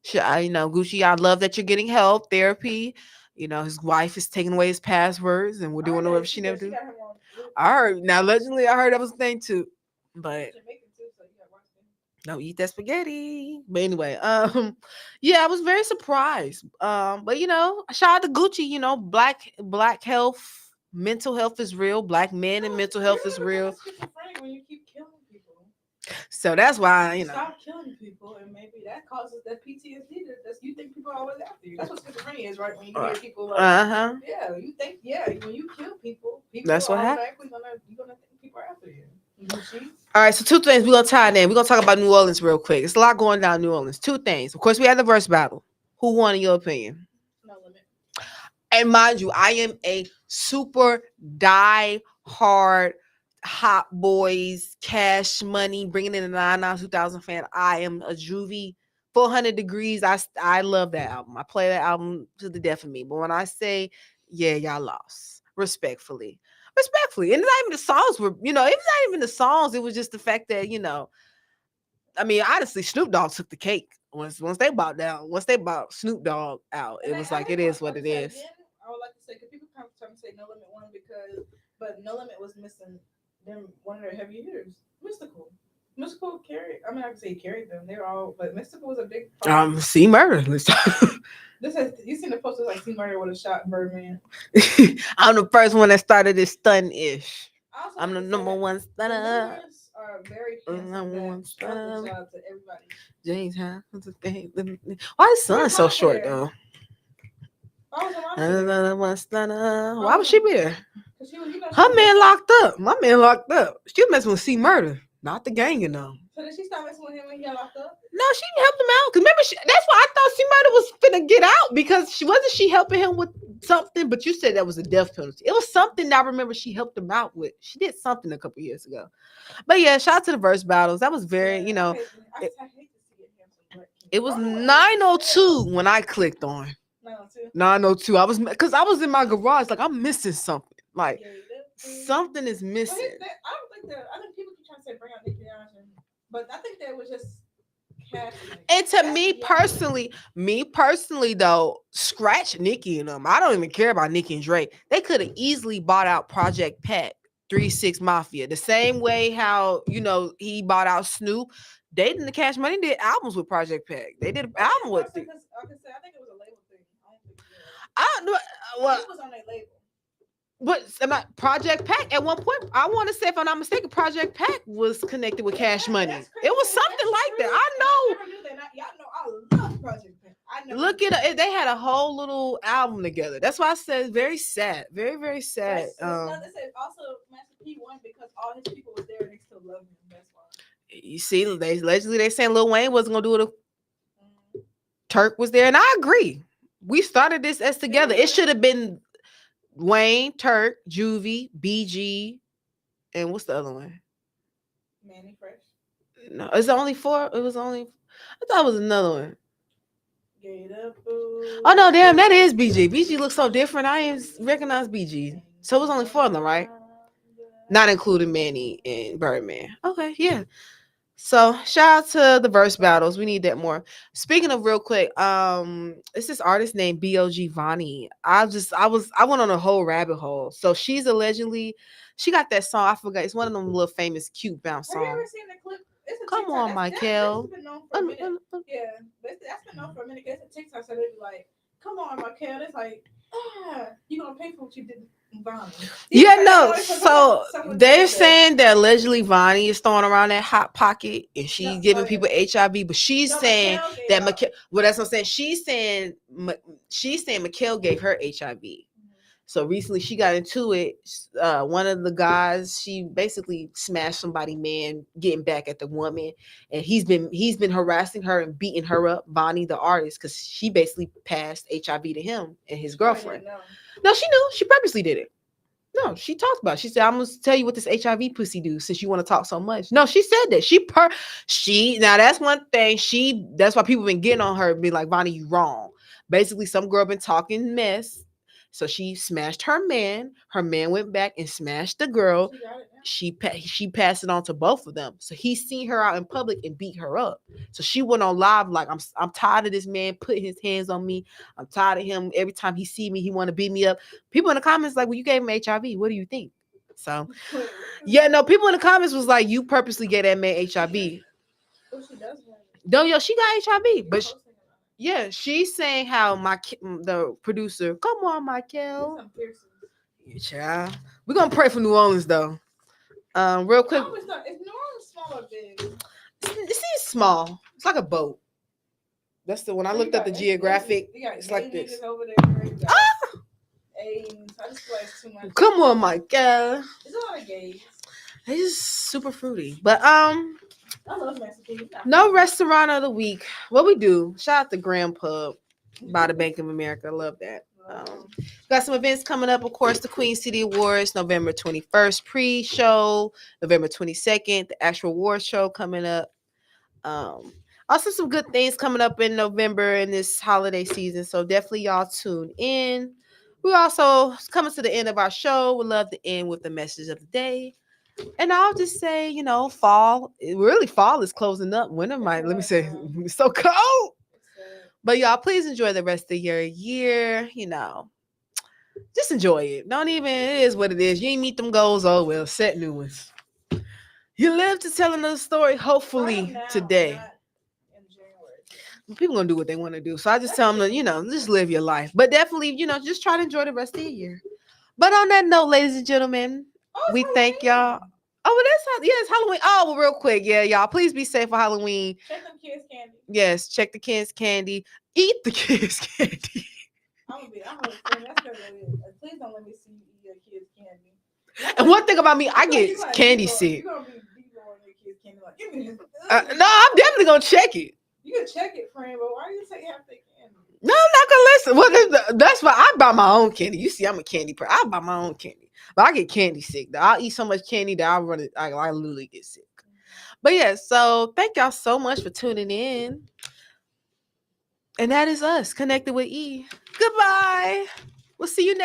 Gucci, I love that you're getting help, therapy. You know, his wife is taking away his passwords, and we're doing whatever she never do. I heard. Now, allegedly, I heard that was a thing too. But don't eat that spaghetti. But anyway, yeah, I was very surprised. But shout out to Gucci. Black health. Mental health is real. Black men and mental health is real. When you keep killing people. So that's why stop killing people, and maybe that causes that PTSD. That you think people are always after you. That's what schizophrenia is, right? When you hear people like, yeah, you think, when you kill people that's what happens. You're gonna think people are after you. All right, so 2 things we're gonna tie it in. We're gonna talk about New Orleans real quick. It's a lot going down in New Orleans. 2 things. Of course, we had the verse battle. Who won in your opinion? No Limit. And mind you, I am a super die-hard Hot Boys, Cash Money, bringing in the 99 2000 fan. I am a Juvie. 400 Degrees. I love that album. I play that album to the death of me. But when I say, yeah, y'all lost. Respectfully. And it's not even the songs were, it was not even the songs. It was just the fact that, I mean, honestly, Snoop Dogg took the cake. Once they bought Snoop Dogg out, it was like, it is what it is. Again, I would like to say, because people come to say No Limit won but No Limit was missing them, one of their heavy hitters, Mystical. Mystical carried. I mean, I can say he carried them. They're all, but Mystical was a big part. C Murder. Let's you seen the posters like C Murder would have shot Birdman. I'm the first one that started this stun-ish. I'm the number one stunner. Are very handsome. Shout out to everybody. James, why is son so short though? Why would she be there? Her man locked up. My man locked up. She was messing with C Murder, not the gang, So did she stop messing with him when he got locked up? No, she helped him out. Cause remember, that's why I thought C Murder was finna get out, because she wasn't helping him with something, but you said that was a death penalty. It was something that I remember she helped him out with. She did something a couple years ago. But yeah, shout out to the verse battles. That was very, it, I hate to see it happen. it was 902 when I clicked on 902. 902. I was because I was in my garage, like I'm missing something. Like something is But missing. I don't think that. I think people keep trying to say bring out Nicki Minaj, but I think that was just casting. And to me personally though, scratch Nicki and them. I don't even care about Nicki and Drake. They could have easily bought out Project Pat, 3 6 Mafia. The same way how he bought out Snoop. They didn't Cash Money did albums with Project Pat. They did an album with. Like I said, I think it was a label thing. I don't know. Well, it was on their label. What Project Pack at one point? I want to say, if I'm not mistaken, Project Pack was connected with Cash Money. It was something like that. I know. Y'all know I love Project Pack. Look at it. They had a whole little album together. That's why I said very sad, very very sad. They said also Master P won because all his people was there and they still love him. That's why. You see, they saying Lil Wayne wasn't gonna do it. Turk was there, and I agree. We started this as together. It should have been Wayne, Turk, Juvie, BG, and what's the other one? Manny Fresh. No, it's only 4. It was only. I thought it was another one. Oh no, damn, that is BG. BG looks so different. I ain't recognize BG. So it was only 4 of them, right? Not including Manny and Birdman. Okay, yeah. So shout out to the verse battles. We need that more. Speaking of real quick, it's this artist named B.O.G. Vonnie. I went on a whole rabbit hole. So she got that song. I forgot. It's one of them little famous cute bounce songs. Have you ever seen the clip? Come on, Michael. That's been known for a minute. Yeah, that's been known for a minute. It's a TikTok, so they be like, "Come on, Michael." It's like, you gonna pay for what you did. Yeah, no. So they're saying that allegedly Vonnie is throwing around that hot pocket and she's giving people HIV, but she's saying that Mikhail. Well, that's what I'm saying. She's saying Mikhail gave her HIV. So recently she got into it. One of the guys, she basically smashed somebody, man, getting back at the woman, and he's been harassing her and beating her up, Vonnie the artist, because she basically passed HIV to him and his girlfriend. No, she knew. She purposely did it. No, she talked about it. She said, "I'm gonna tell you what this HIV pussy do since you want to talk so much." No, she said that. She now that's one thing. That's why people been getting on her, be like, "Vonnie, you wrong." Basically, some girl been talking mess. So she smashed her man. Her man went back and smashed the girl. She passed it on to both of them. So he seen her out in public and beat her up. So she went on live like, I'm tired of this man putting his hands on me. I'm tired of him. Every time he see me, he want to beat me up. People in the comments like, well, you gave him HIV. What do you think? So yeah, no, people in the comments was like, you purposely gave that man HIV. No, yo, she got HIV, but yeah, she's saying how the producer, come on, Michael. Child. We're gonna pray for New Orleans though. Real quick. Is New Orleans small or big? It's small. It's like a boat. That's the when I looked at the geographic. It's like this. Over there. I just feel like it's too much. Come on, Michael. There's a lot of gays. It's just super fruity, but I love Mexican. No restaurant of the week. What we do? Shout out to Grand Pub by the Bank of America. Love that. Got some events coming up. Of course, the Queen City Awards, November 21st pre-show, November 22nd, the actual award show coming up. Also some good things coming up in November in this holiday season. So definitely y'all tune in. We also coming to the end of our show. We'd love to end with the message of the day. And I'll just say, fall is closing up. Winter might, let me say, it's so cold. But y'all, please enjoy the rest of your year. Just enjoy it. It is what it is. You ain't meet them goals. Oh, well, set new ones. You live to tell another story, hopefully today. People gonna do what they want to do. So I just tell them to, just live your life. But definitely, just try to enjoy the rest of the year. But on that note, ladies and gentlemen, we thank y'all. Oh, well, it's Halloween. Oh, well, real quick. Yeah, y'all, please be safe for Halloween. Check them kids' candy. Yes, check the kids' candy. Eat the kids' candy. I'm gonna that's please don't let me see you eat your kids' candy. And one thing about me, I get candy sick. You're gonna be on your kids' candy. Like, give me this. No, I'm definitely gonna check it. You can check it, friend, but why do you say you have to take candy? No, I'm not gonna listen. That's why I buy my own candy. You see, I'm a candy person. I buy my own candy, but I get candy sick. Though I'll eat so much candy that I run it. I literally get sick. But yeah, so thank y'all so much for tuning in, and that is us connected with E. Goodbye. We'll see you next.